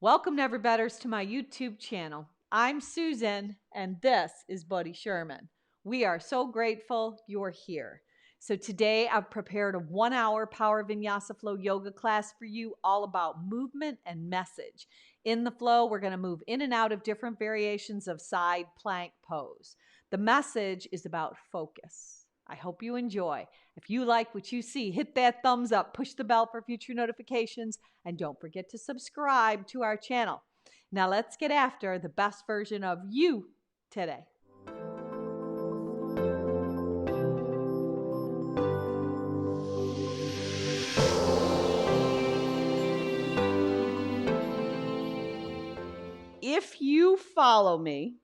Welcome, Never Betters, to my YouTube channel. I'm Susan, and this is Buddy Sherman. We are so grateful you're here. So today I've prepared a 1-hour Power Vinyasa Flow yoga class for you, all about movement and message. In the flow, we're going to move in and out of different variations of side plank pose. The message is about focus. I hope you enjoy. If you like what you see, hit that thumbs up, push the bell for future notifications, and don't forget to subscribe to our channel. Now let's get after the best version of you today. If you follow me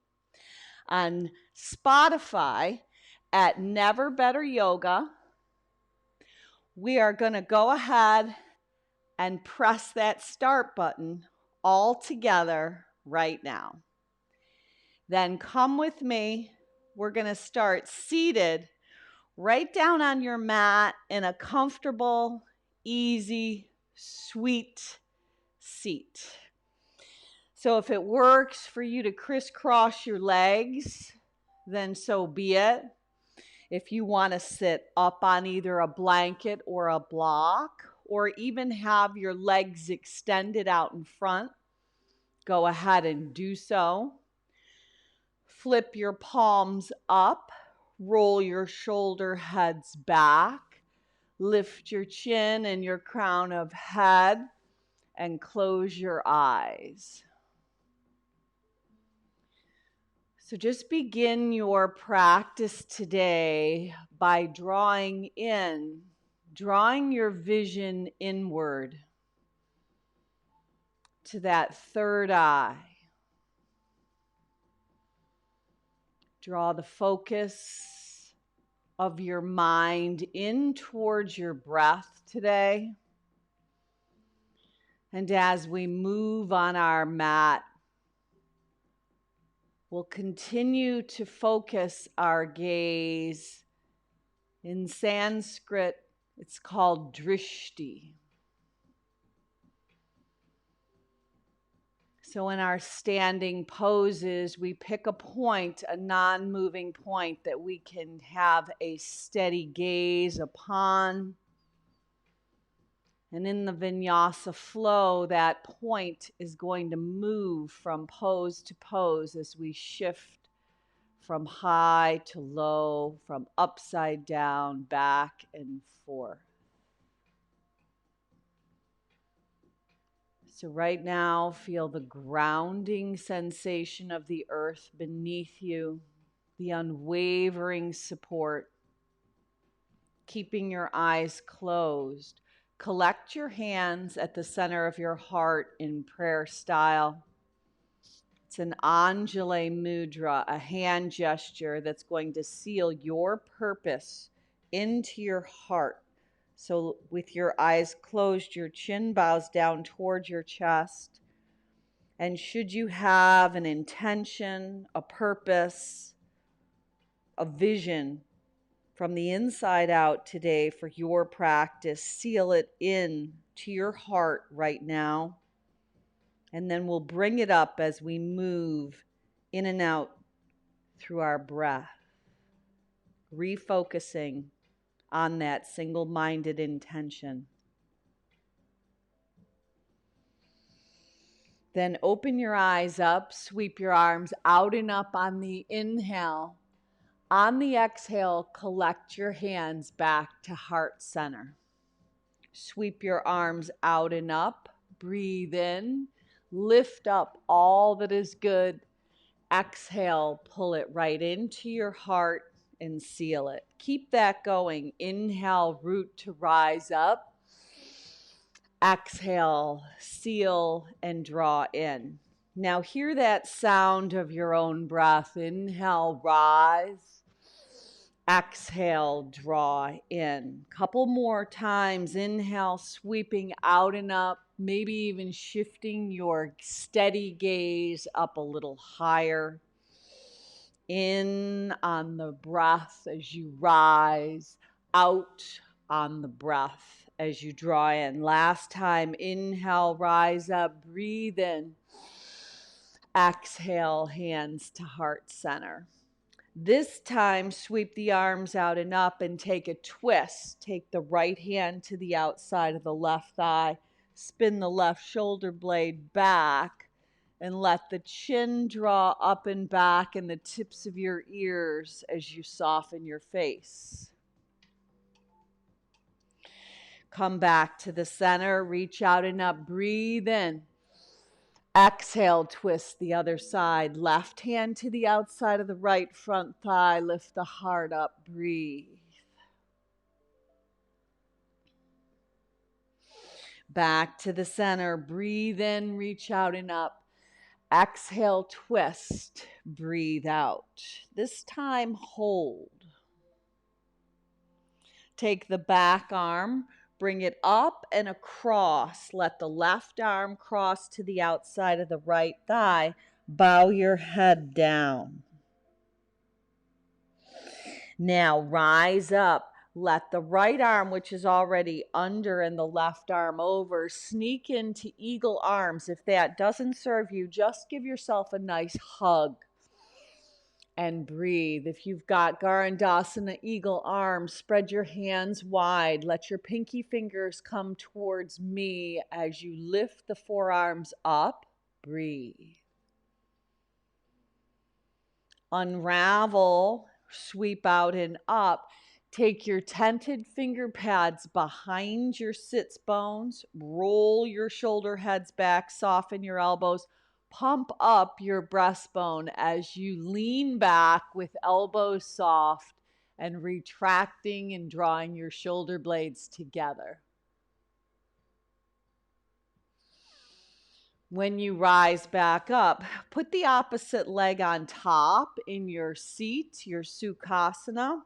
on Spotify at Never Better Yoga, we are going to go ahead and press that start button all together right now. Then come with me. We're going to start seated right down on your mat in a comfortable, easy, sweet seat. So if it works for you to crisscross your legs, then so be it. If you want to sit up on either a blanket or a block, or even have your legs extended out in front, go ahead and do so. Flip your palms up, roll your shoulder heads back, lift your chin and your crown of head, and close your eyes. So just begin your practice today by drawing your vision inward to that third eye. Draw the focus of your mind in towards your breath today. And as we move on our mat, we'll continue to focus our gaze. In Sanskrit, it's called drishti. So in our standing poses, we pick a point, a non-moving point that we can have a steady gaze upon. And in the vinyasa flow, that point is going to move from pose to pose as we shift from high to low, from upside down, back and forth. So right now, feel the grounding sensation of the earth beneath you, the unwavering support. Keeping your eyes closed. Collect your hands at the center of your heart in prayer style. It's an Anjali mudra, a hand gesture that's going to seal your purpose into your heart. So with your eyes closed, your chin bows down towards your chest. And should you have an intention, a purpose, a vision from the inside out today for your practice, seal it in to your heart right now. And then we'll bring it up as we move in and out through our breath, refocusing on that single-minded intention. Then open your eyes up, sweep your arms out and up on the inhale. On the exhale, collect your hands back to heart center. Sweep your arms out and up, breathe in, lift up all that is good. Exhale, pull it right into your heart and seal it. Keep that going. Inhale, root to rise up. Exhale, seal and draw in. Now hear that sound of your own breath. Inhale, rise. Exhale, draw in. Couple more times. Inhale, sweeping out and up, maybe even shifting your steady gaze up a little higher. In on the breath as you rise, out on the breath as you draw in. Last time, inhale, rise up, breathe in. Exhale, hands to heart center. This time, sweep the arms out and up and take a twist. Take the right hand to the outside of the left thigh. Spin the left shoulder blade back and let the chin draw up and back and the tips of your ears as you soften your face. Come back to the center, reach out and up, breathe in. Exhale, twist the other side. Left hand to the outside of the right front thigh. Lift the heart up. Breathe. Back to the center. Breathe in, reach out and up. Exhale, twist. Breathe out. This time, hold. Take the back arm, bring it up and across. Let the left arm cross to the outside of the right thigh. Bow your head down. Now rise up. Let the right arm, which is already under, and the left arm over, sneak into eagle arms. If that doesn't serve you, just give yourself a nice hug and breathe. If you've got Garandasana, eagle arms, spread your hands wide. Let your pinky fingers come towards me as you lift the forearms up. Breathe. Unravel, sweep out and up. Take your tented finger pads behind your sits bones. Roll your shoulder heads back, soften your elbows. Pump up your breastbone as you lean back with elbows soft and retracting and drawing your shoulder blades together. When you rise back up, put the opposite leg on top in your seat, your Sukhasana.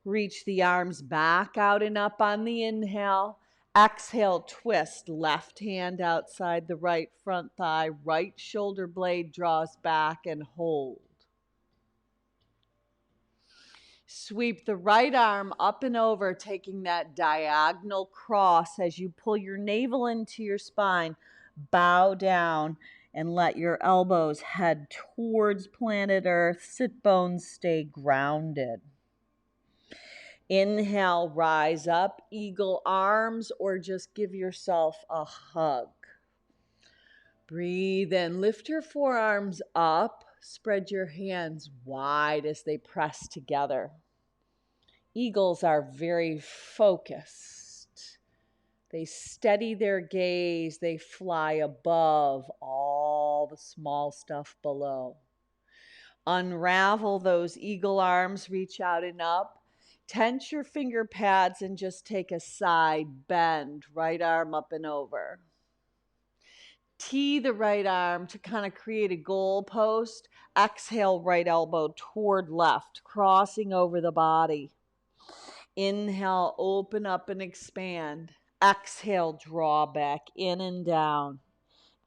Reach the arms back out and up on the inhale. Exhale, twist. Left hand outside the right front thigh. Right shoulder blade draws back and hold. Sweep the right arm up and over, taking that diagonal cross as you pull your navel into your spine. Bow down and let your elbows head towards planet Earth. Sit bones stay grounded. Inhale, rise up, eagle arms, or just give yourself a hug. Breathe in, lift your forearms up, spread your hands wide as they press together. Eagles are very focused. They steady their gaze, they fly above all the small stuff below. Unravel those eagle arms, reach out and up. Tense your finger pads and just take a side bend, right arm up and over. Tee the right arm to kind of create a goal post. Exhale, right elbow toward left, crossing over the body. Inhale, open up and expand. Exhale, draw back in and down.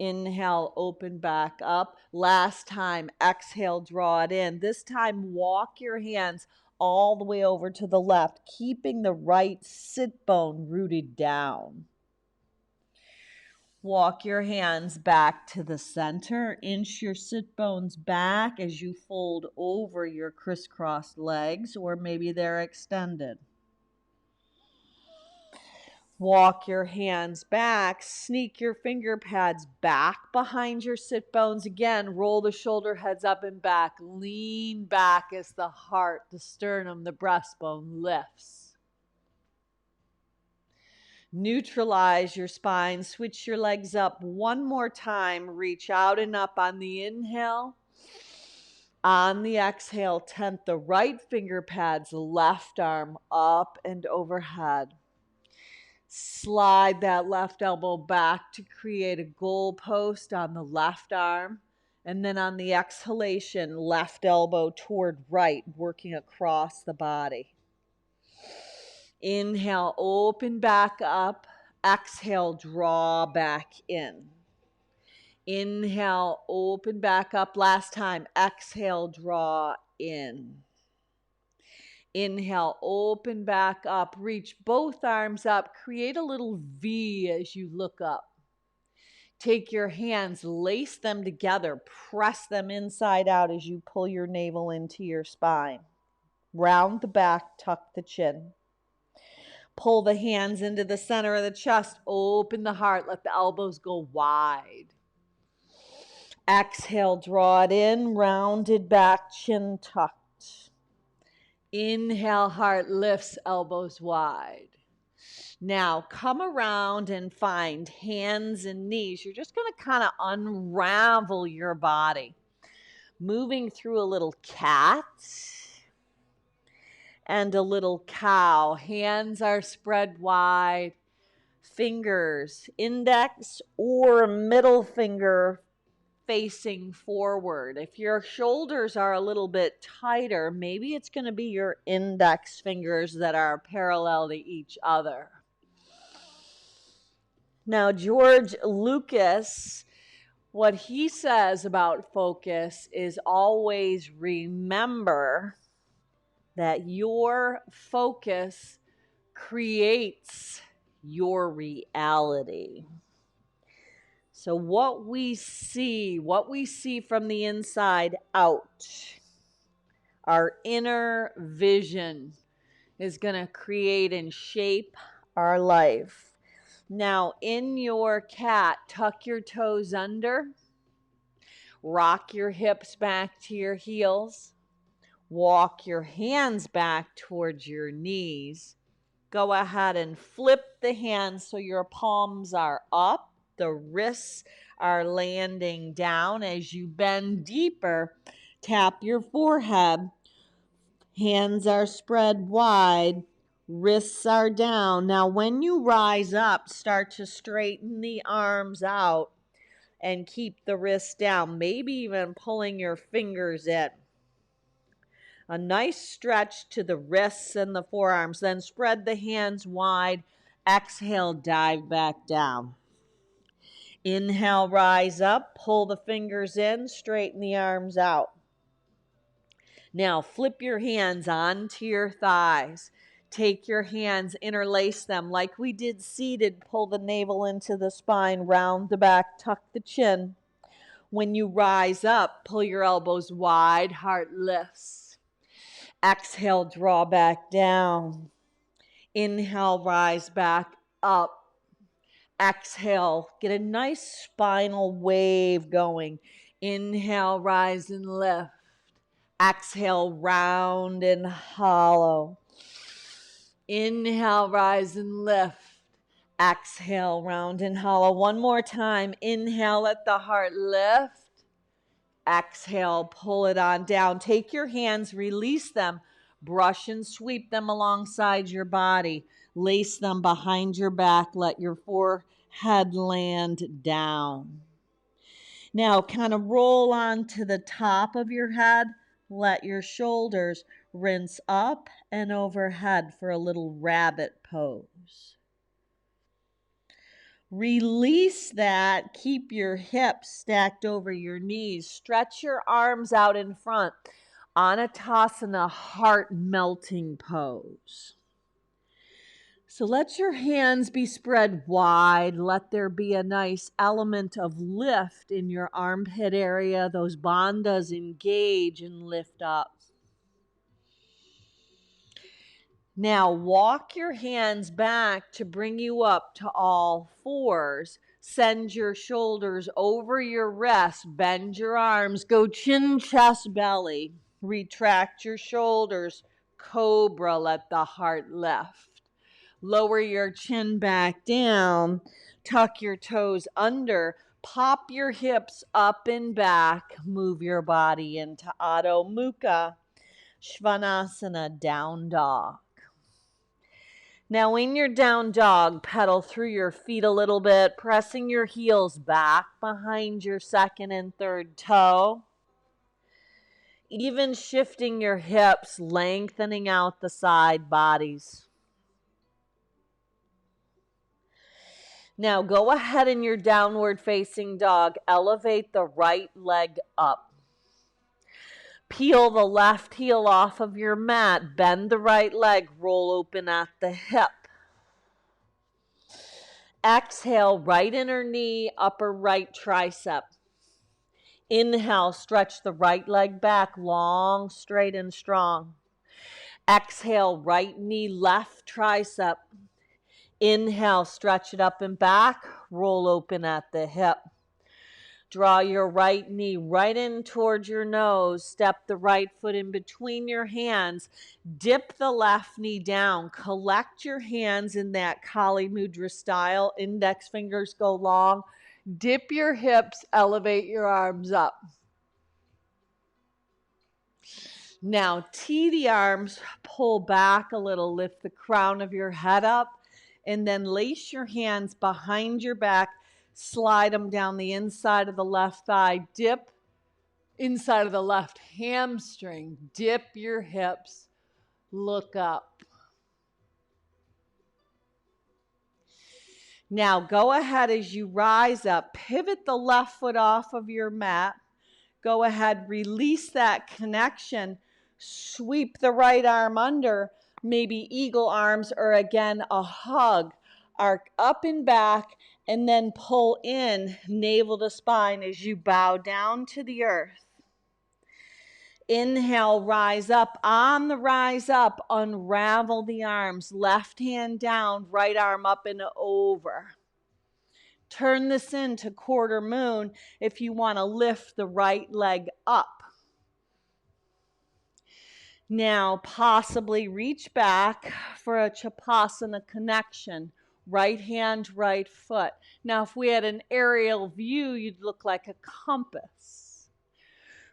Inhale, open back up. Last time, exhale, draw it in. This time, walk your hands all the way over to the left, keeping the right sit bone rooted down. Walk your hands back to the center. Inch your sit bones back as you fold over your crisscrossed legs, or maybe they're extended. Walk your hands back, sneak your finger pads back behind your sit bones. Again, roll the shoulder heads up and back. Lean back as the heart, the sternum, the breastbone lifts. Neutralize your spine. Switch your legs up one more time. Reach out and up on the inhale. On the exhale, tent the right finger pads, left arm up and overhead. Slide that left elbow back to create a goal post on the left arm. And then on the exhalation, left elbow toward right, working across the body. Inhale, open back up. Exhale, draw back in. Inhale, open back up. Last time, exhale, draw in. Inhale, open back up, reach both arms up, create a little V as you look up. Take your hands, lace them together, press them inside out as you pull your navel into your spine. Round the back, tuck the chin. Pull the hands into the center of the chest, open the heart, let the elbows go wide. Exhale, draw it in, rounded back, chin tucked. Inhale, heart lifts, elbows wide. Now come around and find hands and knees. You're just going to kind of unravel your body. Moving through a little cat and a little cow. Hands are spread wide. Fingers, index or middle finger facing forward. If your shoulders are a little bit tighter, maybe it's going to be your index fingers that are parallel to each other. Now, George Lucas, what he says about focus is always remember that your focus creates your reality. So what we see from the inside out, our inner vision is going to create and shape our life. Now, in your cat, tuck your toes under, rock your hips back to your heels, walk your hands back towards your knees. Go ahead and flip the hands so your palms are up. The wrists are landing down. As you bend deeper, tap your forehead. Hands are spread wide. Wrists are down. Now, when you rise up, start to straighten the arms out and keep the wrists down, maybe even pulling your fingers in. A nice stretch to the wrists and the forearms. Then spread the hands wide. Exhale, dive back down. Inhale, rise up, pull the fingers in, straighten the arms out. Now flip your hands onto your thighs. Take your hands, interlace them like we did seated. Pull the navel into the spine, round the back, tuck the chin. When you rise up, pull your elbows wide, heart lifts. Exhale, draw back down. Inhale, rise back up. Exhale, get a nice spinal wave going. Inhale, rise and lift. Exhale, round and hollow. Inhale, rise and lift. Exhale, round and hollow. One more time. Inhale, let the heart lift. Exhale, pull it on down. Take your hands, release them. Brush and sweep them alongside your body. Lace them behind your back. Let your forehead land down. Now, kind of roll on to the top of your head. Let your shoulders rinse up and overhead for a little rabbit pose. Release that. Keep your hips stacked over your knees. Stretch your arms out in front. Anatasana, heart melting pose. So let your hands be spread wide. Let there be a nice element of lift in your armpit area. Those bandhas engage and lift up. Now walk your hands back to bring you up to all fours. Send your shoulders over your wrists. Bend your arms. Go chin, chest, belly. Retract your shoulders. Cobra, let the heart lift. Lower your chin back down. Tuck your toes under. Pop your hips up and back. Move your body into Adho Mukha Svanasana, down dog. Now in your down dog, pedal through your feet a little bit, pressing your heels back behind your second and third toe. Even shifting your hips, lengthening out the side bodies. Now go ahead in your downward facing dog. Elevate the right leg up. Peel the left heel off of your mat. Bend the right leg. Roll open at the hip. Exhale, right inner knee, upper right tricep. Inhale, stretch the right leg back, long, straight, and strong. Exhale, right knee, left tricep. Inhale, stretch it up and back, roll open at the hip. Draw your right knee right in towards your nose. Step the right foot in between your hands. Dip the left knee down. Collect your hands in that Kali Mudra style. Index fingers go long. Dip your hips, elevate your arms up. Now tee the arms, pull back a little, lift the crown of your head up, and then lace your hands behind your back. Slide them down the inside of the left thigh. Dip inside of the left hamstring. Dip your hips. Look up. Now go ahead as you rise up. Pivot the left foot off of your mat. Go ahead, release that connection. Sweep the right arm under. Maybe eagle arms or again a hug. Arc up and back and then pull in navel to spine as you bow down to the earth. Inhale, rise up. On the rise up, unravel the arms. Left hand down, right arm up and over. Turn this into quarter moon if you want to lift the right leg up. Now, possibly reach back for a Chapasana connection. Right hand, right foot. Now, if we had an aerial view, you'd look like a compass.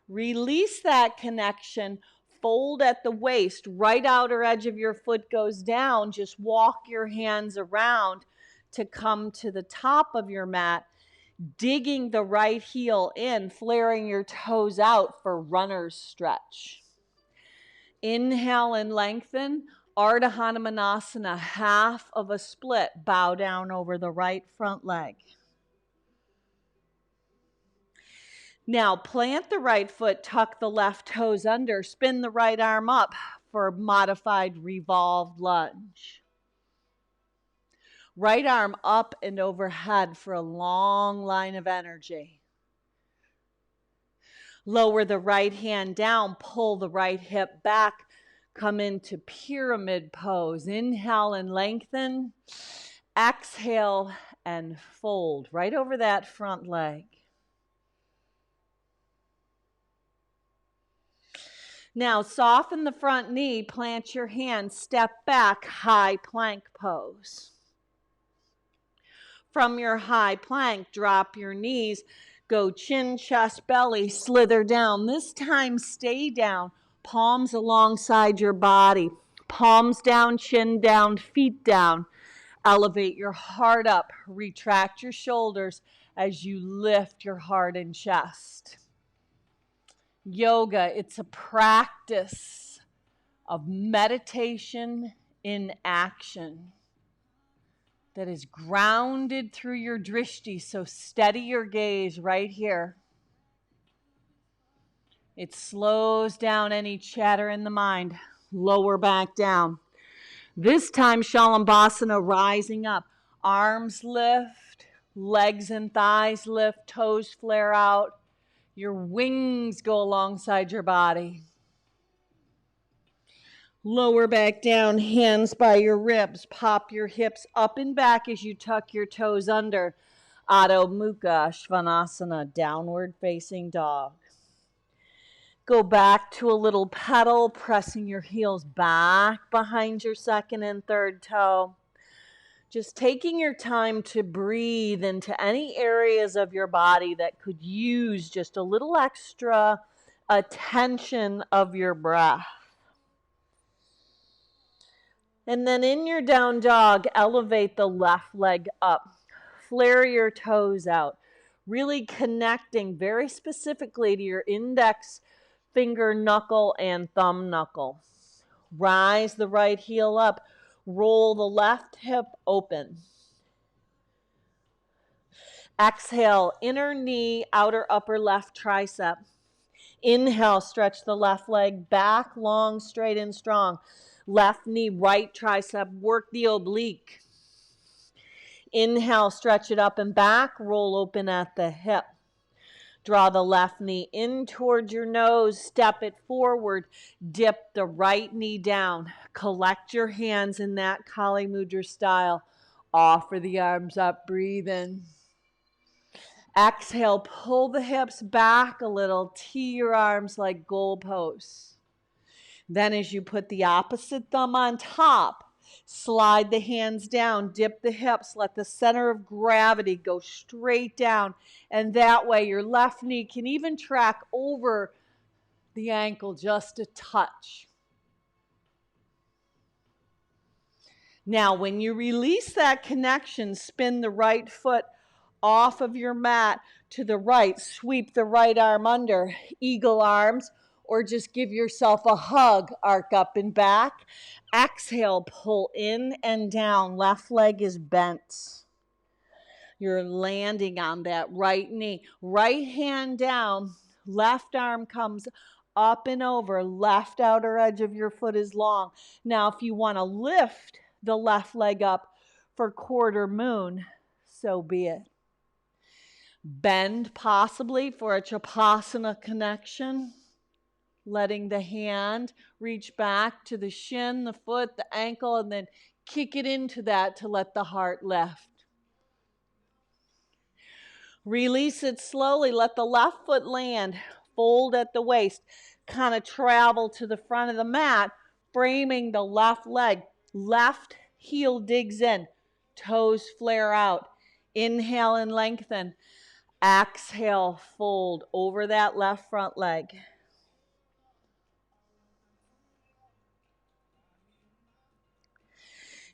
Release that connection. Fold at the waist. Right outer edge of your foot goes down. Just walk your hands around to come to the top of your mat. Digging the right heel in, flaring your toes out for runner's stretch. Inhale and lengthen. Ardha Hanumanasana, half of a split. Bow down over the right front leg. Now plant the right foot, tuck the left toes under, spin the right arm up for modified revolved lunge. Right arm up and overhead for a long line of energy. Lower the right hand down, pull the right hip back, come into pyramid pose. Inhale and lengthen. Exhale and fold right over that front leg. Now soften the front knee, plant your hands, step back, high plank pose. From your high plank, drop your knees, go chin, chest, belly, slither down. This time stay down, palms alongside your body. Palms down, chin down, feet down. Elevate your heart up, retract your shoulders as you lift your heart and chest. Yoga, it's a practice of meditation in action that is grounded through your drishti, so steady your gaze right here. It slows down any chatter in the mind. Lower back down. This time, Shalambhasana, rising up. Arms lift, legs and thighs lift, toes flare out. Your wings go alongside your body. Lower back down, hands by your ribs. Pop your hips up and back as you tuck your toes under. Adho Mukha Svanasana, downward facing dog. Go back to a little pedal, pressing your heels back behind your second and third toe. Just taking your time to breathe into any areas of your body that could use just a little extra attention of your breath. And then in your down dog, elevate the left leg up. Flare your toes out. Really connecting very specifically to your index finger knuckle and thumb knuckle. Rise the right heel up. Roll the left hip open. Exhale, inner knee, outer upper left tricep. Inhale, stretch the left leg back, long, straight, and strong. Left knee, right tricep, work the oblique. Inhale, stretch it up and back, roll open at the hip. Draw the left knee in towards your nose, step it forward, dip the right knee down. Collect your hands in that Kali Mudra style. Offer the arms up, breathe in. Exhale, pull the hips back a little, tee your arms like goalposts. Then as you put the opposite thumb on top, slide the hands down, dip the hips, let the center of gravity go straight down. And that way your left knee can even track over the ankle just a touch. Now, when you release that connection, spin the right foot off of your mat to the right, sweep the right arm under, eagle arms, or just give yourself a hug, arc up and back. Exhale, pull in and down, left leg is bent. You're landing on that right knee. Right hand down, left arm comes up and over, left outer edge of your foot is long. Now, if you want to lift the left leg up for quarter moon, so be it. Bend possibly for a Chapasana connection, letting the hand reach back to the shin, the foot, the ankle, and then kick it into that to let the heart lift. Release it slowly, let the left foot land, fold at the waist, kind of travel to the front of the mat, framing the left leg. Left heel digs in, toes flare out. Inhale and lengthen. Exhale, fold over that left front leg.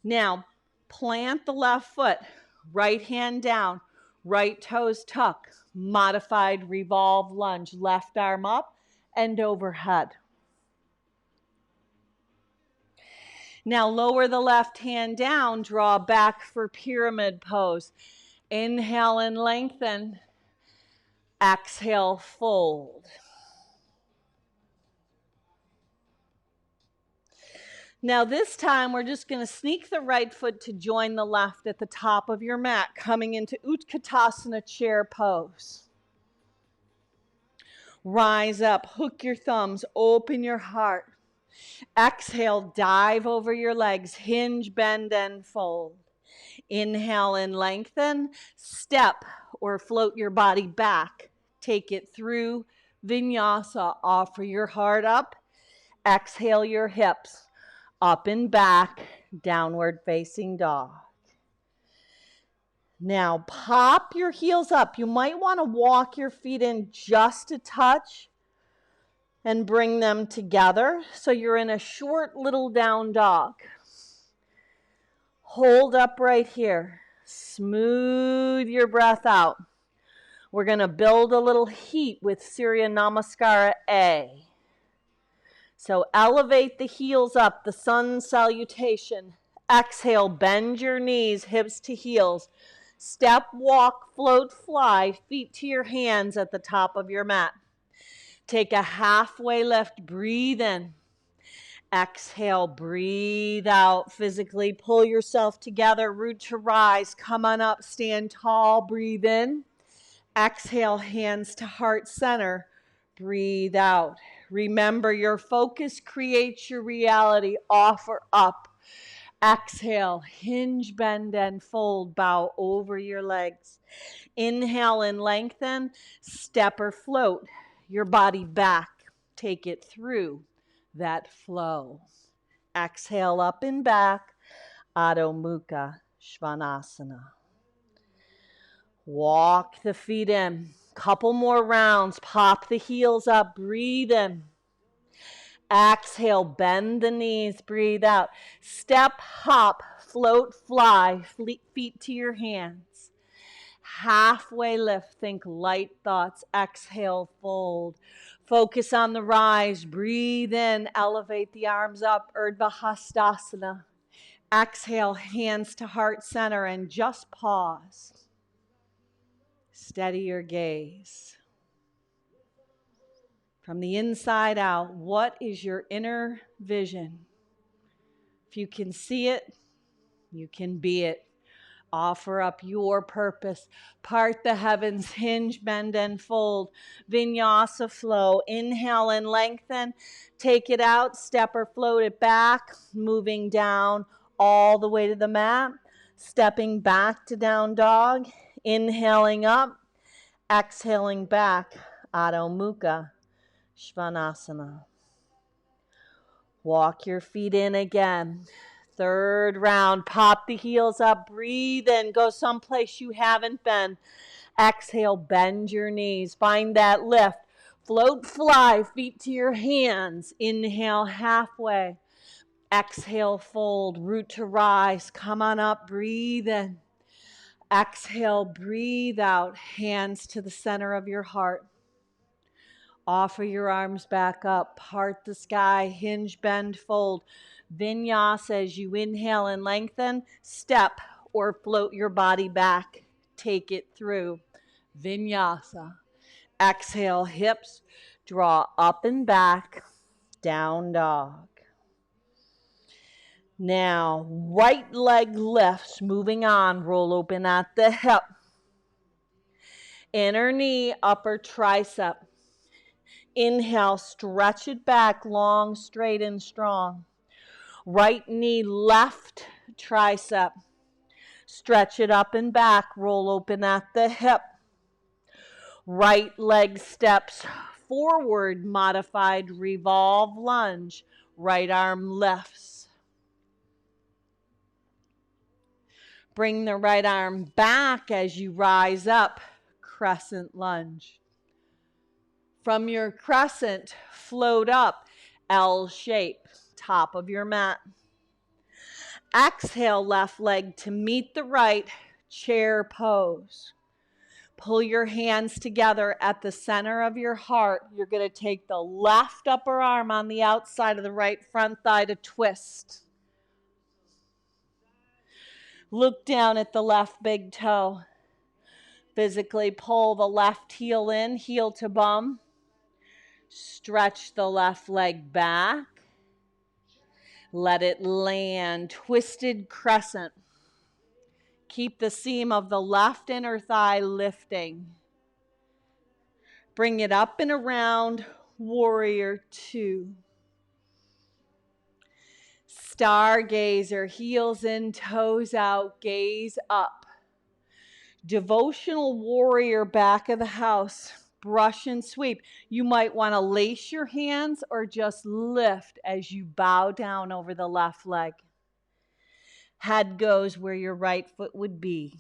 Now, plant the left foot, right hand down, right toes tuck, modified revolve lunge, left arm up and overhead. Now lower the left hand down, draw back for pyramid pose. Inhale and lengthen. Exhale, fold. Now this time we're just going to sneak the right foot to join the left at the top of your mat, coming into Utkatasana chair pose. Rise up, hook your thumbs, open your heart. Exhale, dive over your legs, hinge, bend, and fold. Inhale and lengthen, step or float your body back. Take it through Vinyasa, offer your heart up. Exhale your hips, up and back, downward facing dog. Now pop your heels up. You might want to walk your feet in just a touch and bring them together so you're in a short little down dog. Hold up right here. Smooth your breath out. We're going to build a little heat with Surya Namaskara A. So elevate the heels up, the sun salutation. Exhale, bend your knees, hips to heels. Step, walk, float, fly, feet to your hands at the top of your mat. Take a halfway lift, breathe in. Exhale, breathe out. Physically pull yourself together, root to rise. Come on up, stand tall, breathe in. Exhale, hands to heart center, breathe out. Remember, your focus creates your reality. Offer up. Exhale, hinge, bend, and fold. Bow over your legs. Inhale and lengthen. Step or float your body back. Take it through that flow. Exhale up and back. Adho Mukha Svanasana. Walk the feet in. Couple more rounds. Pop the heels up. Breathe in. Exhale, bend the knees, breathe out. Step, hop, float, fly, feet to your hands. Halfway lift, think light thoughts. Exhale, fold. Focus on the rise, breathe in, elevate the arms up, Urdhva Hastasana. Exhale, hands to heart center and just pause. Steady your gaze. From the inside out, what is your inner vision? If you can see it, you can be it. Offer up your purpose. Part the heavens, hinge, bend, and fold. Vinyasa flow. Inhale and lengthen. Take it out, step or float it back, moving down all the way to the mat. Stepping back to down dog. Inhaling up, exhaling back. Adho Mukha Svanasana. Walk your feet in again. Third round, pop the heels up, breathe in, go someplace you haven't been. Exhale, bend your knees, find that lift. Float, fly, feet to your hands. Inhale, halfway. Exhale, fold, root to rise. Come on up, breathe in. Exhale, breathe out, hands to the center of your heart. Offer your arms back up, part the sky, hinge, bend, fold. Vinyasa as you inhale and lengthen, step or float your body back. Take it through. Vinyasa. Exhale, hips, draw up and back, down dog. Now, right leg lifts, moving on, roll open at the hip. Inner knee, upper tricep. Inhale, stretch it back, long, straight, and strong. Right knee, left tricep. Stretch it up and back, roll open at the hip. Right leg steps forward, modified revolve lunge. Right arm lifts. Bring the right arm back as you rise up, crescent lunge. From your crescent, float up, L shape, top of your mat. Exhale, left leg to meet the right, chair pose. Pull your hands together at the center of your heart. You're going to take the left upper arm on the outside of the right front thigh to twist. Look down at the left big toe. Physically pull the left heel in, heel to bum. Stretch the left leg back. Let it land, twisted crescent. Keep the seam of the left inner thigh lifting. Bring it up and around, warrior two. Stargazer, heels in, toes out, gaze up. Devotional warrior, back of the house. Brush and sweep. You might want to lace your hands or just lift as you bow down over the left leg. Head goes where your right foot would be.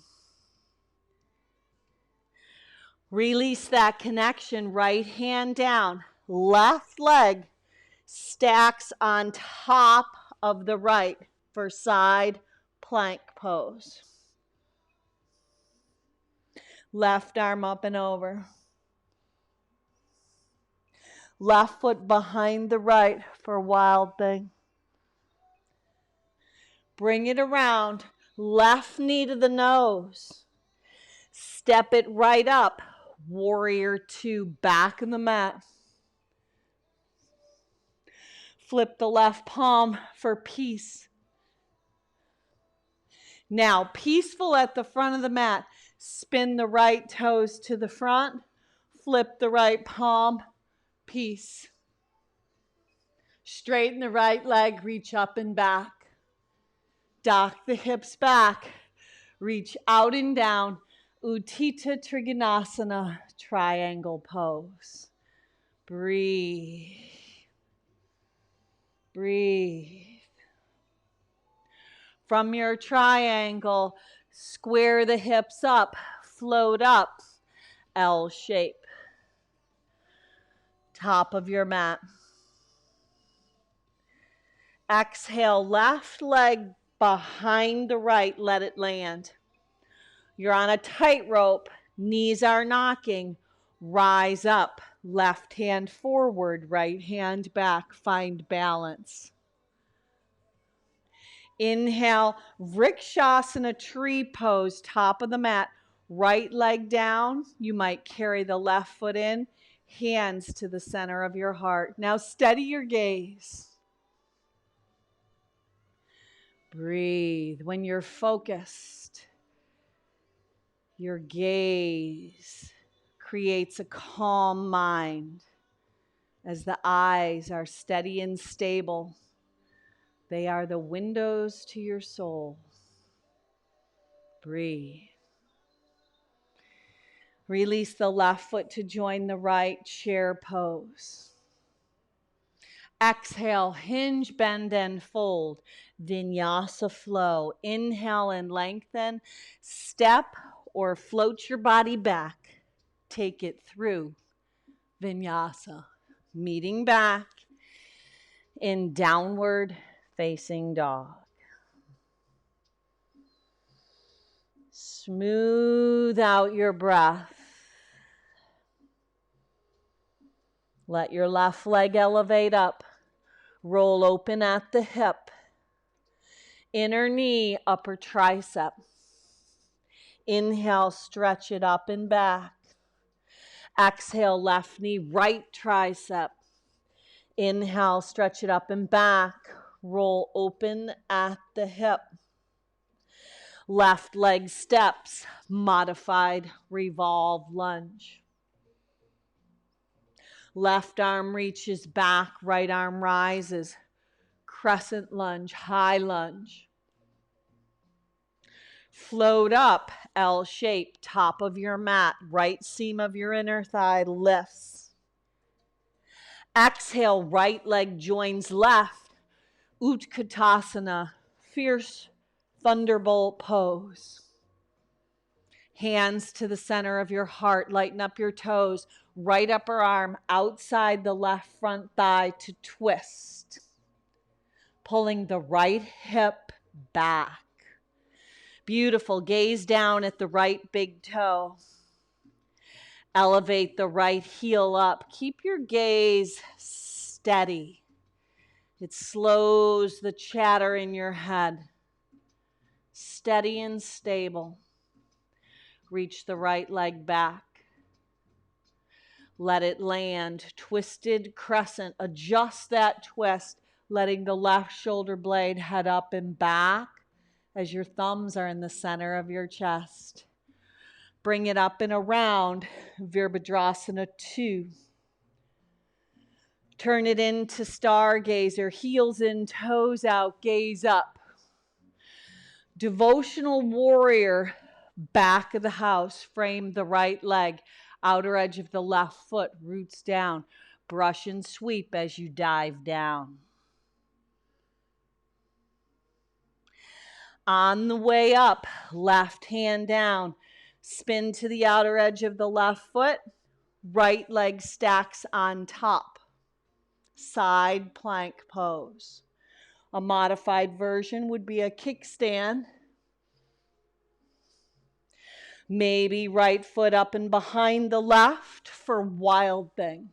Release that connection, right hand down. Left leg stacks on top of the right for side plank pose. Left arm up and over. Left foot behind the right for wild thing. Bring it around. Left knee to the nose. Step it right up. Warrior two, back in the mat. Flip the left palm for peace. Now, peaceful at the front of the mat. Spin the right toes to the front. Flip the right palm. Peace. Straighten the right leg, reach up and back. Dock the hips back. Reach out and down. Utthita Trikonasana, triangle pose. Breathe. Breathe. From your triangle, square the hips up, float up, L shape. Top of your mat. Exhale, left leg behind the right, let it land. You're on a tightrope, knees are knocking. Rise up, left hand forward, right hand back, find balance. Inhale, Vrikshasana tree pose, top of the mat. Right leg down, you might carry the left foot in. Hands to the center of your heart. Now steady your gaze. Breathe. When you're focused, your gaze creates a calm mind. As the eyes are steady and stable, they are the windows to your soul. Breathe. Release the left foot to join the right, chair pose. Exhale, hinge, bend, and fold. Vinyasa flow. Inhale and lengthen. Step or float your body back. Take it through Vinyasa. Meeting back in downward facing dog. Smooth out your breath. Let your left leg elevate up. Roll open at the hip. Inner knee, upper tricep. Inhale, stretch it up and back. Exhale, left knee, right tricep. Inhale, stretch it up and back. Roll open at the hip. Left leg steps, modified revolve lunge. Left arm reaches back, right arm rises. Crescent lunge, high lunge. Float up, L shape, top of your mat, right seam of your inner thigh lifts. Exhale, right leg joins left, Utkatasana, fierce thunderbolt pose. Hands to the center of your heart, lighten up your toes, right upper arm outside the left front thigh to twist. Pulling the right hip back. Beautiful. Gaze down at the right big toe. Elevate the right heel up. Keep your gaze steady. It slows the chatter in your head. Steady and stable. Reach the right leg back. Let it land. Twisted crescent. Adjust that twist, letting the left shoulder blade head up and back as your thumbs are in the center of your chest. Bring it up and around, Virabhadrasana 2. Turn it into stargazer, heels in, toes out, gaze up. Devotional warrior, back of the house, frame the right leg, outer edge of the left foot, roots down. Brush and sweep as you dive down. On the way up, left hand down, spin to the outer edge of the left foot, right leg stacks on top, side plank pose. A modified version would be a kickstand. Maybe right foot up and behind the left for wild thing.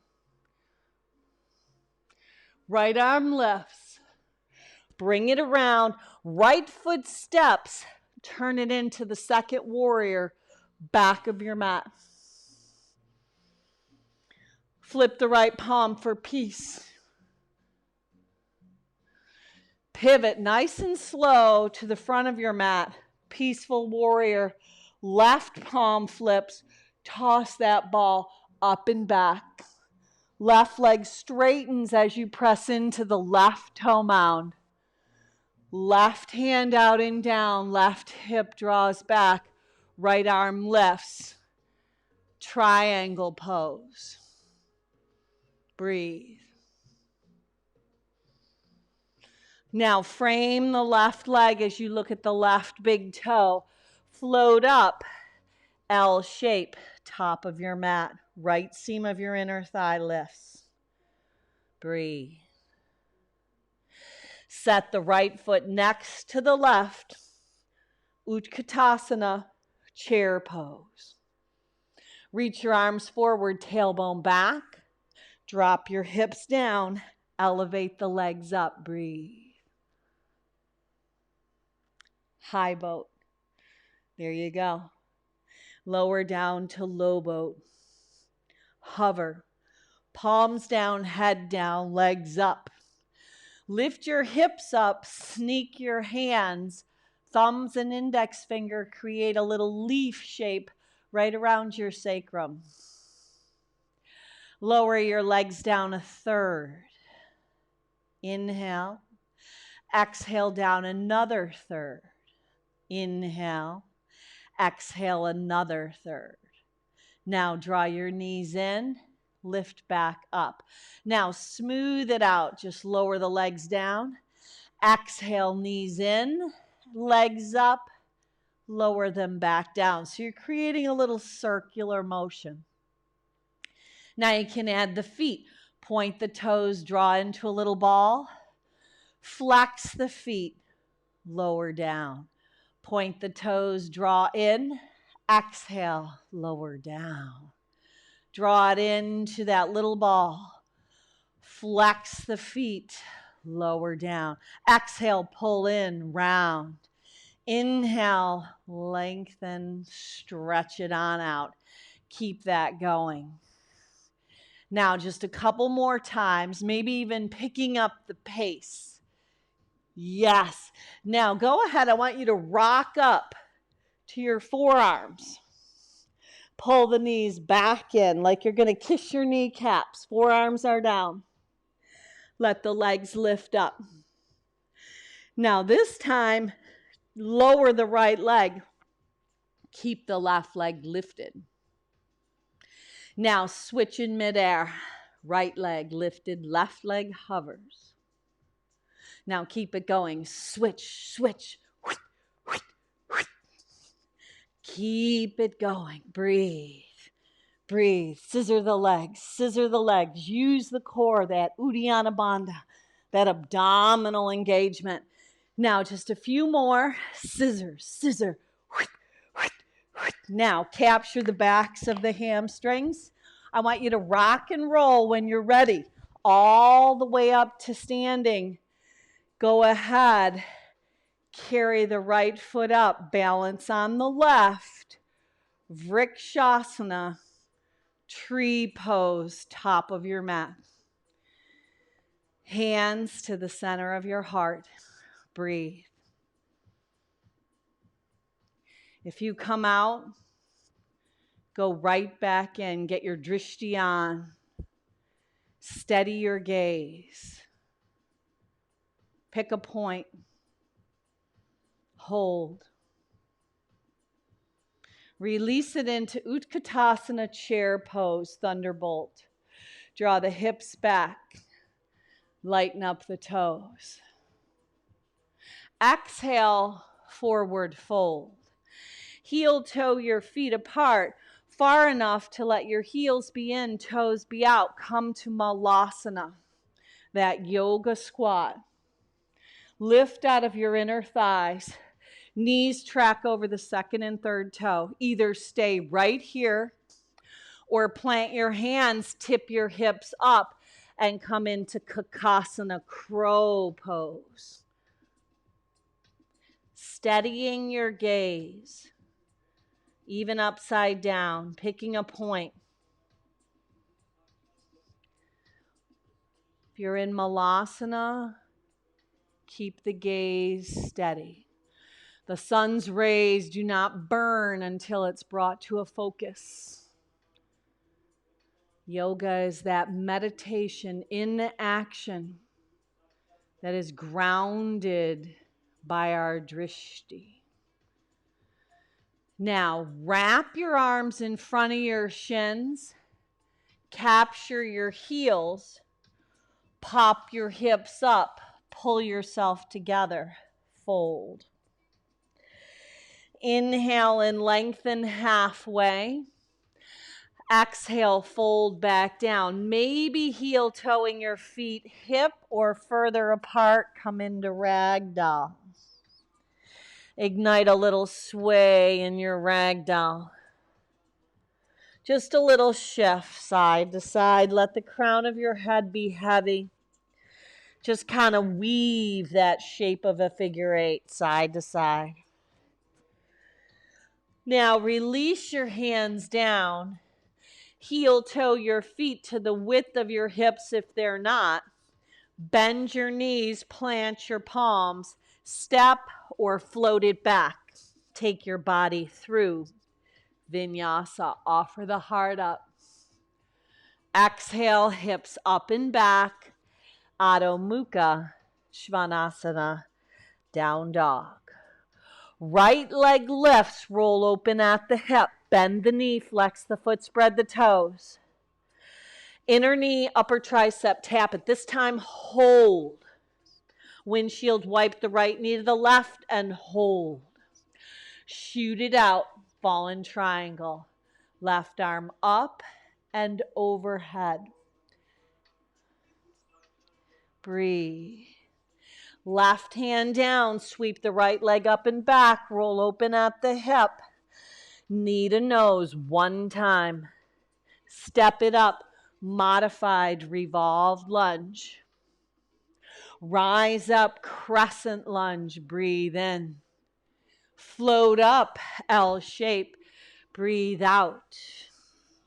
Right arm lifts. Bring it around, right foot steps, turn it into the second warrior, back of your mat. Flip the right palm for peace. Pivot nice and slow to the front of your mat, peaceful warrior. Left palm flips, toss that ball up and back. Left leg straightens as you press into the left toe mound. Left hand out and down, left hip draws back, right arm lifts. Triangle pose. Breathe. Now frame the left leg as you look at the left big toe. Float up, L shape, top of your mat, right seam of your inner thigh lifts. Breathe. Set the right foot next to the left. Utkatasana, chair pose. Reach your arms forward, tailbone back. Drop your hips down. Elevate the legs up. Breathe. High boat. There you go. Lower down to low boat. Hover. Palms down, head down, legs up. Lift your hips up, sneak your hands. Thumbs and index finger create a little leaf shape right around your sacrum. Lower your legs down a third. Inhale. Exhale down another third. Inhale. Exhale another third. Now draw your knees in. Lift back up. Now smooth it out. Just lower the legs down. Exhale, knees in, legs up, lower them back down. So you're creating a little circular motion. Now you can add the feet. Point the toes, draw into a little ball. Flex the feet, lower down. Point the toes, draw in. Exhale, lower down. Draw it into that little ball. Flex the feet, lower down. Exhale, pull in, round. Inhale, lengthen, stretch it on out. Keep that going. Now, just a couple more times, maybe even picking up the pace. Yes. Now, go ahead. I want you to rock up to your forearms. Pull the knees back in like you're going to kiss your kneecaps. Forearms are down. Let the legs lift up. Now, this time, lower the right leg. Keep the left leg lifted. Now switch in midair. Right leg lifted, left leg hovers. Now keep it going. Switch, switch. Keep it going. Breathe. Breathe. Scissor the legs. Scissor the legs. Use the core, that Uddiyana Bandha, that abdominal engagement. Now just a few more. Scissor, scissor. Now capture the backs of the hamstrings. I want you to rock and roll when you're ready, all the way up to standing. Go ahead. Carry the right foot up. Balance on the left. Vrikshasana. Tree pose, top of your mat. Hands to the center of your heart. Breathe. If you come out, go right back in. Get your drishti on. Steady your gaze. Pick a point. Hold. Release it into Utkatasana chair pose, thunderbolt. Draw the hips back. Lighten up the toes. Exhale, forward fold. Heel toe your feet apart far enough to let your heels be in, toes be out. Come to Malasana, that yoga squat. Lift out of your inner thighs. Knees track over the second and third toe. Either stay right here or plant your hands, tip your hips up, and come into Kakasana, crow pose. Steadying your gaze. Even upside down, picking a point. If you're in Malasana, keep the gaze steady. The sun's rays do not burn until it's brought to a focus. Yoga is that meditation in action that is grounded by our drishti. Now, wrap your arms in front of your shins. Capture your heels. Pop your hips up. Pull yourself together. Fold. Inhale and lengthen halfway. Exhale, fold back down. Maybe heel toeing your feet hip or further apart. Come into ragdoll. Ignite a little sway in your ragdoll. Just a little shift side to side. Let the crown of your head be heavy. Just kind of weave that shape of a figure eight side to side. Now release your hands down. Heel toe your feet to the width of your hips if they're not. Bend your knees, plant your palms, step or float it back. Take your body through Vinyasa. Offer the heart up. Exhale, hips up and back. Adho Mukha Svanasana, down dog. Right leg lifts, roll open at the hip. Bend the knee, flex the foot, spread the toes. Inner knee, upper tricep, tap it. This time, hold. Windshield wipe the right knee to the left and hold. Shoot it out, fallen triangle. Left arm up and overhead. Breathe. Left hand down, sweep the right leg up and back, roll open at the hip. Knee to nose, one time. Step it up, modified revolved lunge. Rise up, crescent lunge, breathe in. Float up, L shape, breathe out.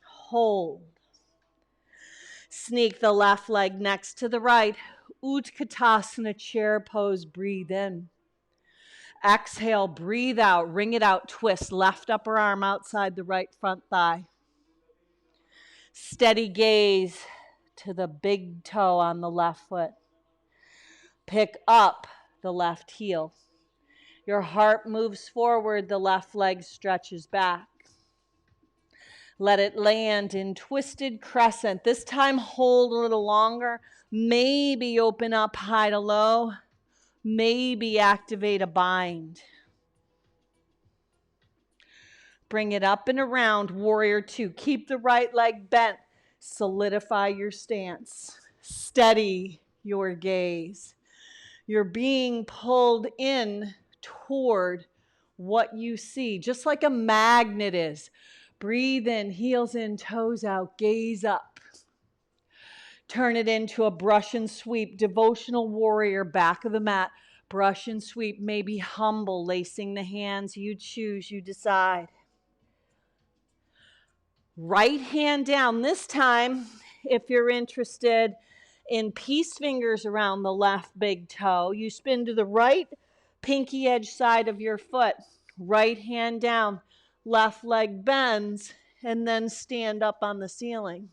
Hold. Sneak the left leg next to the right. Utkatasana, chair pose, breathe in. Exhale, breathe out, wring it out, twist. Left upper arm outside the right front thigh. Steady gaze to the big toe on the left foot. Pick up the left heel. Your heart moves forward, the left leg stretches back. Let it land in twisted crescent. This time hold a little longer. Maybe open up high to low. Maybe activate a bind. Bring it up and around, warrior two. Keep the right leg bent. Solidify your stance. Steady your gaze. You're being pulled in toward what you see, just like a magnet is. Breathe in, heels in, toes out, gaze up. Turn it into a brush and sweep, devotional warrior, back of the mat. Brush and sweep, maybe humble, lacing the hands. You choose, you decide. Right hand down. This time, if you're interested in peace fingers around the left big toe, you spin to the right pinky edge side of your foot. Right hand down, left leg bends, and then stand up on the ceiling.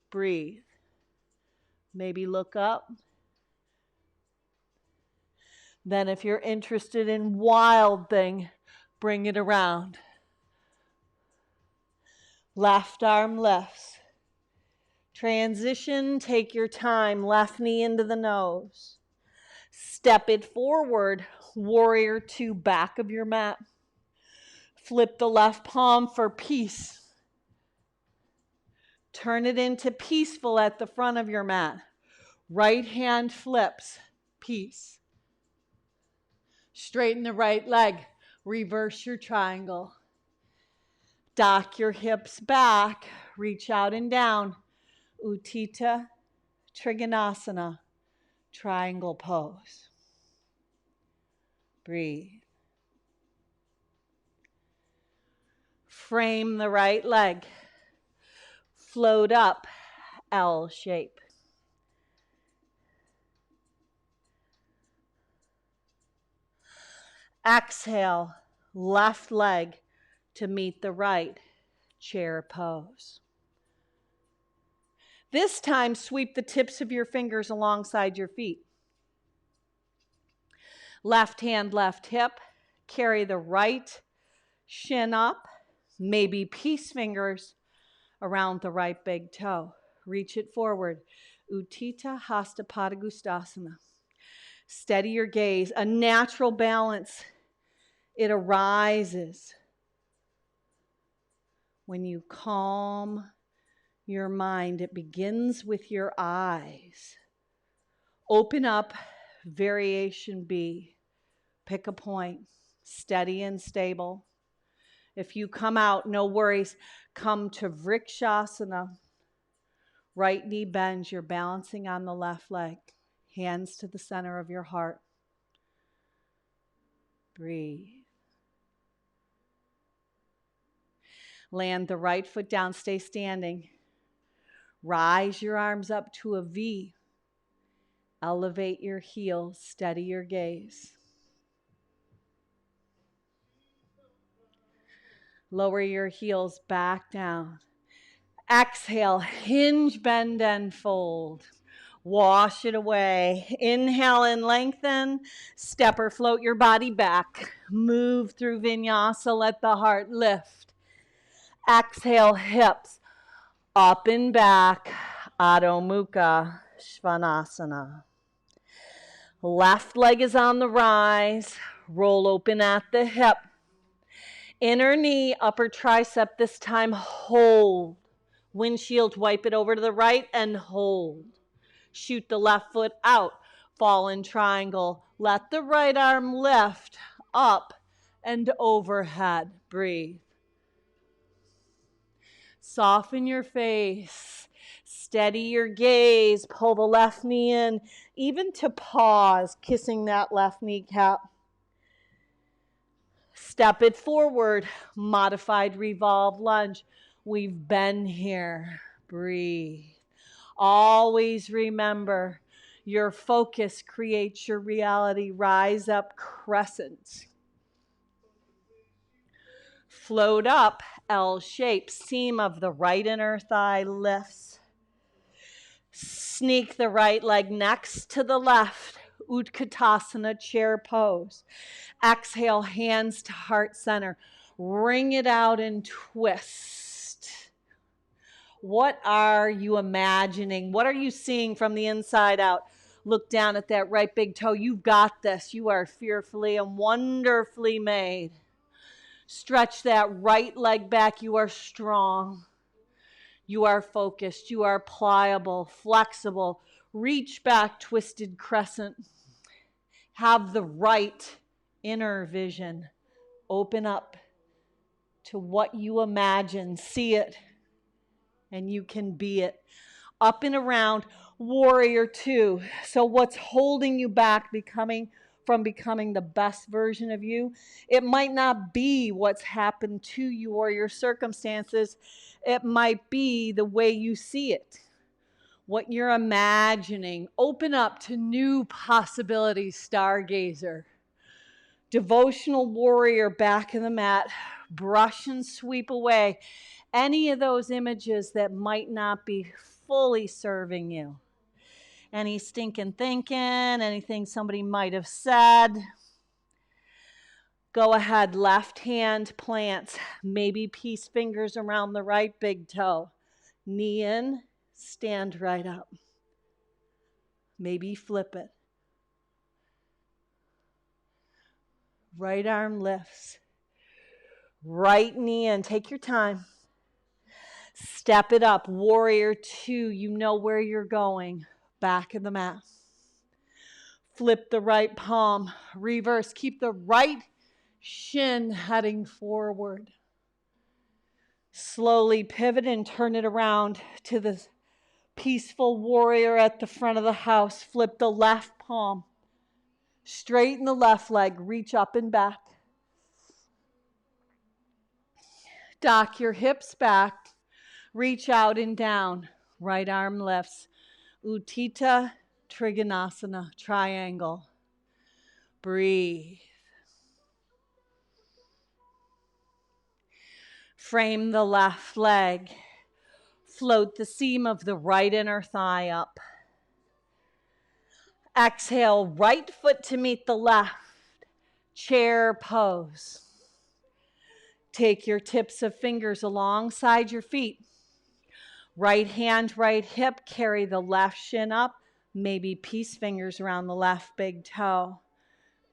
Breathe. Maybe look up. Then if you're interested in wild thing, bring it around. Left arm lifts. Transition, take your time. Left knee into the nose. Step it forward. Warrior two, back of your mat. Flip the left palm for peace. Turn it into peaceful at the front of your mat. Right hand flips, peace. Straighten the right leg. Reverse your triangle. Dock your hips back. Reach out and down. Utthita Trikonasana, triangle pose. Breathe. Frame the right leg. Float up, L shape. Exhale, left leg to meet the right, chair pose. This time, sweep the tips of your fingers alongside your feet. Left hand, left hip. Carry the right shin up. Maybe peace fingers around the right big toe. Reach it forward. Utthita Hasta Padangusthasana. Steady your gaze. A natural balance. It arises when you calm your mind. It begins with your eyes. Open up, variation B. Pick a point, steady and stable. If you come out, no worries. Come to Vrikshasana. Right knee bends, you're balancing on the left leg. Hands to the center of your heart. Breathe. Land the right foot down, stay standing. Rise your arms up to a V. Elevate your heels, steady your gaze. Lower your heels back down. Exhale, hinge, bend, and fold. Wash it away. Inhale and lengthen. Step or float your body back. Move through vinyasa. Let the heart lift. Exhale, hips up and back. Adho Mukha Svanasana. Left leg is on the rise. Roll open at the hip. Inner knee, upper tricep. This time hold. Windshield, wipe it over to the right and hold. Shoot the left foot out. Fall in triangle. Let the right arm lift up and overhead. Breathe. Soften your face. Steady your gaze. Pull the left knee in, even to pause, kissing that left kneecap. Step it forward. Modified revolve lunge. We've been here. Breathe. Always remember, your focus creates your reality. Rise up, crescent. Float up, L shape. Seam of the right inner thigh lifts. Sneak the right leg next to the left. Utkatasana, chair pose. Exhale, hands to heart center. Wring it out and twist. What are you imagining? What are you seeing from the inside out? Look down at that right big toe. You've got this. You are fearfully and wonderfully made. Stretch that right leg back. You are strong. You are focused. You are pliable, flexible. Reach back, twisted crescent. Have the right inner vision. Open up to what you imagine. See it, and you can be it. Up and around, warrior two. So what's holding you back from becoming the best version of you? It might not be what's happened to you or your circumstances. It might be the way you see it, what you're imagining. Open up to new possibilities, stargazer. Devotional warrior, back in the mat. Brush and sweep away any of those images that might not be fully serving you. Any stinking thinking, anything somebody might have said. Go ahead, left hand plants, maybe peace fingers around the right big toe. Knee in, stand right up. Maybe flip it. Right arm lifts. Right knee in, take your time. Step it up, warrior two, you know where you're going. Back in the mat. Flip the right palm, reverse. Keep the right shin heading forward. Slowly pivot and turn it around to the peaceful warrior at the front of the house. Flip the left palm. Straighten the left leg, reach up and back. Dock your hips back. Reach out and down. Right arm lifts. Utthita Trikonasana, triangle. Breathe. Frame the left leg. Float the seam of the right inner thigh up. Exhale, right foot to meet the left. Chair pose. Take your tips of fingers alongside your feet. Right hand, right hip, carry the left shin up. Maybe peace fingers around the left big toe.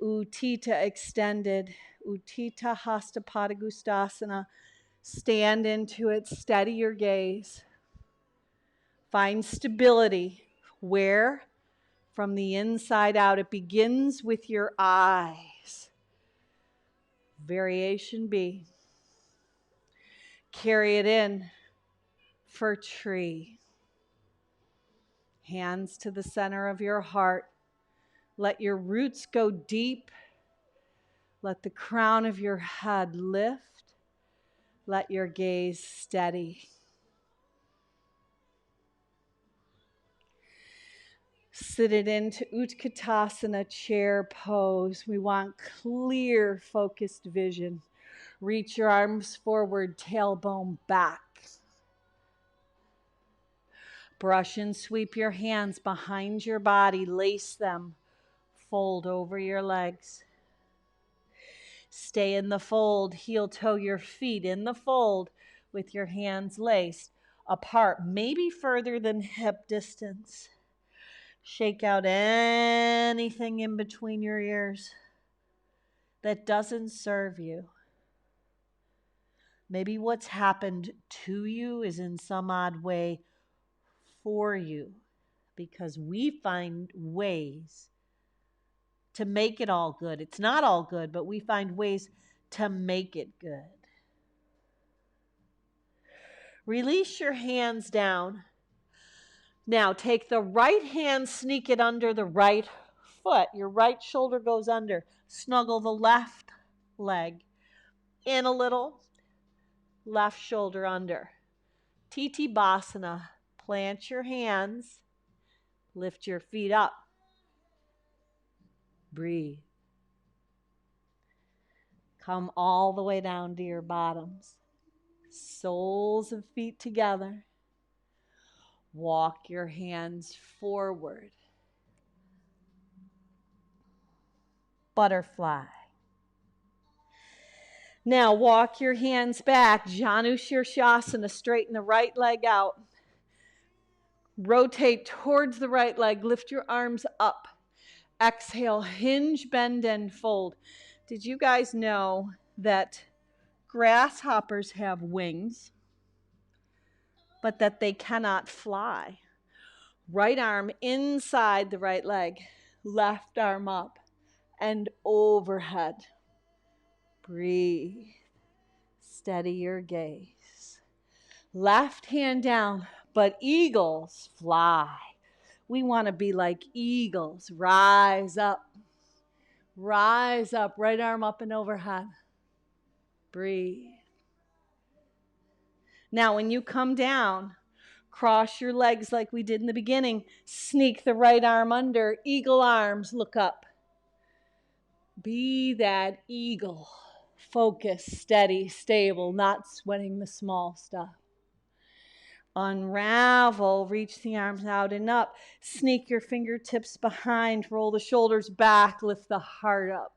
Utthita extended. Utthita Hasta Padangusthasana. Stand into it. Steady your gaze. Find stability. Where? From the inside out. It begins with your eyes. Variation B. Carry it in for tree. Hands to the center of your heart. Let your roots go deep. Let the crown of your head lift. Let your gaze steady. Sit it into Utkatasana chair pose. We want clear, focused vision. Reach your arms forward, tailbone back. Brush and sweep your hands behind your body. Lace them. Fold over your legs. Stay in the fold. Heel toe your feet in the fold with your hands laced apart, maybe further than hip distance. Shake out anything in between your ears that doesn't serve you. Maybe what's happened to you is in some odd way for you, because we find ways to make it all good. It's not all good, but we find ways to make it good. Release your hands down. Now take the right hand, sneak it under the right foot. Your right shoulder goes under. Snuggle the left leg in a little, left shoulder under. Titibhasana. Plant your hands. Lift your feet up. Breathe. Come all the way down to your bottoms. Soles of feet together. Walk your hands forward. Butterfly. Now walk your hands back. Janu Shirshasana. Straighten the right leg out. Rotate towards the right leg. Lift your arms up. Exhale, hinge, bend, and fold. Did you guys know that grasshoppers have wings, but that they cannot fly? Right arm inside the right leg. Left arm up and overhead. Breathe. Steady your gaze. Left hand down, but eagles fly. We want to be like eagles. Rise up. Rise up. Right arm up and overhead. Breathe. Now, when you come down, cross your legs like we did in the beginning. Sneak the right arm under. Eagle arms. Look up. Be that eagle. Focus, steady, stable, not sweating the small stuff. Unravel, reach the arms out and up. Sneak your fingertips behind, roll the shoulders back, lift the heart up.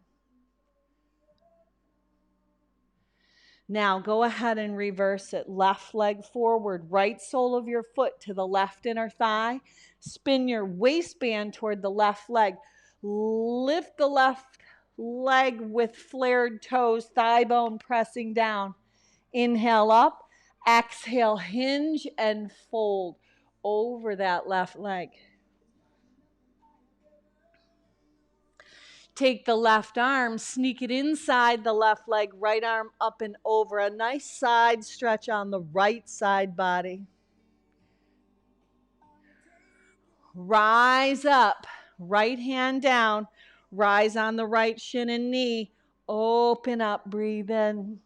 Now go ahead and reverse it. Left leg forward, right sole of your foot to the left inner thigh. Spin your waistband toward the left leg. Lift the left leg with flared toes, thigh bone pressing down. Inhale up. Exhale, hinge and fold over that left leg. Take the left arm, sneak it inside the left leg, right arm up and over. A nice side stretch on the right side body. Rise up, right hand down. Rise on the right shin and knee. Open up, breathe in.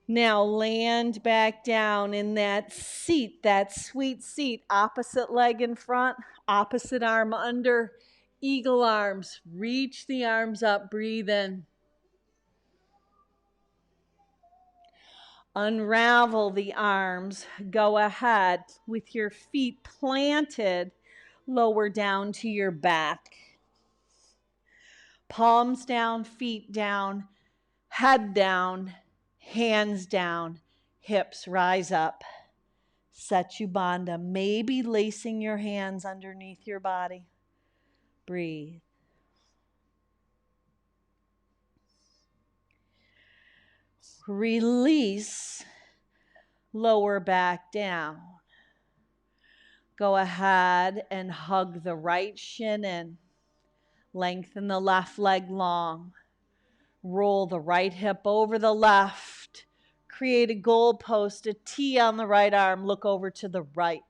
Now land back down in that seat, that sweet seat. Opposite leg in front, opposite arm under. Eagle arms. Reach the arms up, breathe in. Unravel the arms. Go ahead with your feet planted, lower down to your back. Palms down, feet down, head down, hands down, hips rise up. Setubandha, maybe lacing your hands underneath your body. Breathe. Release, lower back down. Go ahead and hug the right shin in. Lengthen the left leg long. Roll the right hip over the left. Create a goalpost, a T on the right arm. Look over to the right.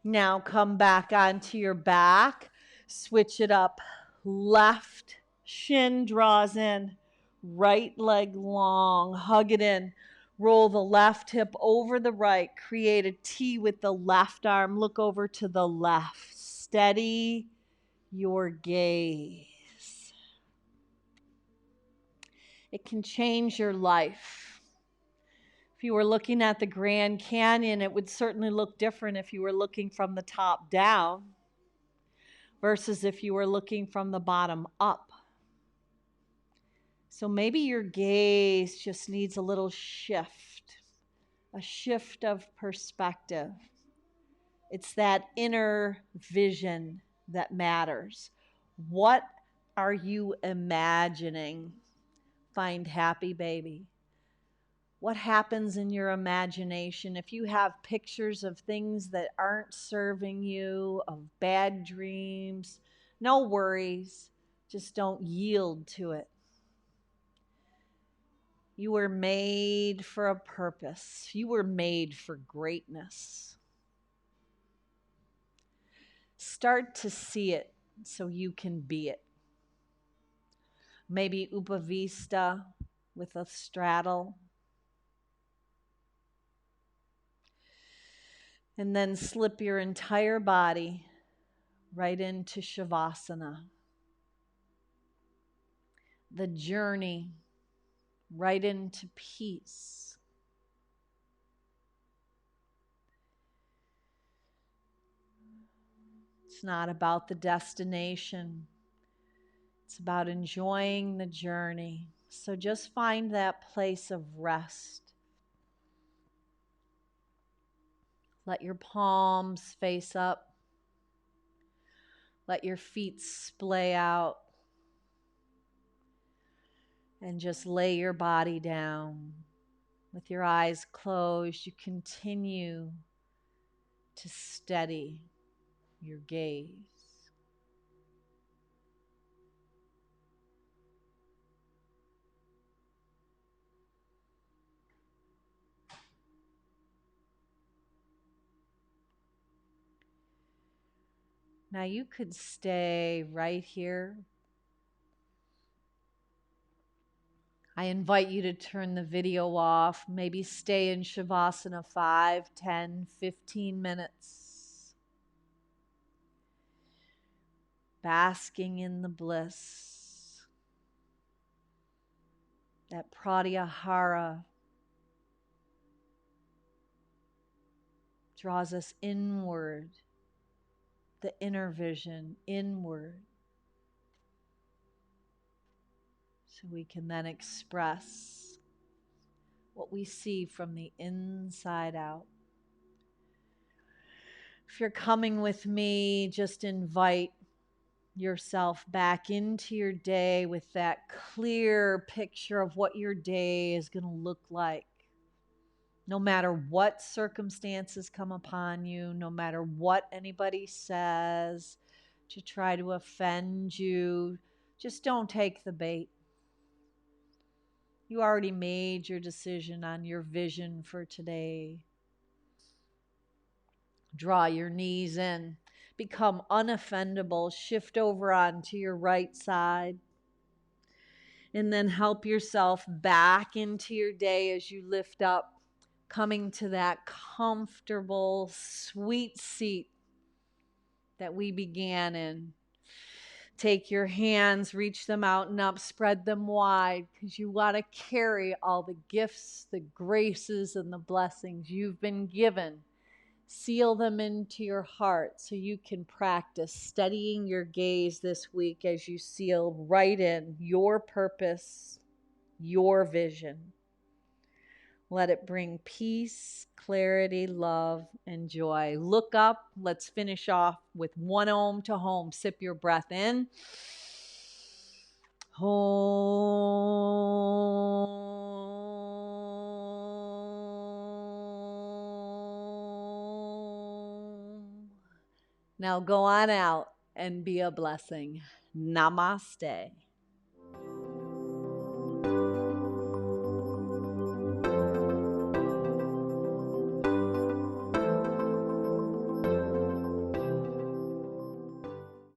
Now come back onto your back. Switch it up. Left shin draws in. Right leg long. Hug it in. Roll the left hip over the right. Create a T with the left arm. Look over to the left. Steady your gaze. It can change your life. If you were looking at the Grand Canyon, it would certainly look different if you were looking from the top down versus if you were looking from the bottom up. So maybe your gaze just needs a little shift, a shift of perspective. It's that inner vision that matters. What are you imagining? Find happy, baby. What happens in your imagination if you have pictures of things that aren't serving you, of bad dreams? No worries. Just don't yield to it. You were made for a purpose. You were made for greatness. Start to see it so you can be it. Maybe Upavista with a straddle. And then slip your entire body right into Shavasana. The journey right into peace. It's not about the destination. It's about enjoying the journey. So just find that place of rest. Let your palms face up. Let your feet splay out. And just lay your body down. With your eyes closed, you continue to steady your gaze. Now you could stay right here. I invite you to turn the video off, maybe stay in Shavasana 5, 10, 15 minutes. Basking in the bliss. That pratyahara draws us inward, the inner vision inward. So we can then express what we see from the inside out. If you're coming with me, just invite yourself back into your day with that clear picture of what your day is going to look like. No matter what circumstances come upon you, no matter what anybody says to try to offend you, just don't take the bait. You already made your decision on your vision for today. Draw your knees in. Become unoffendable. Shift over onto your right side. And then help yourself back into your day as you lift up, coming to that comfortable, sweet seat that we began in. Take your hands, reach them out and up, spread them wide, because you want to carry all the gifts, the graces, and the blessings you've been given. Seal them into your heart so you can practice steadying your gaze this week as you seal right in your purpose, your vision. Let it bring peace, clarity, love, and joy. Look up. Let's finish off with one Om to home. Sip your breath in. Om. Now go on out and be a blessing. Namaste.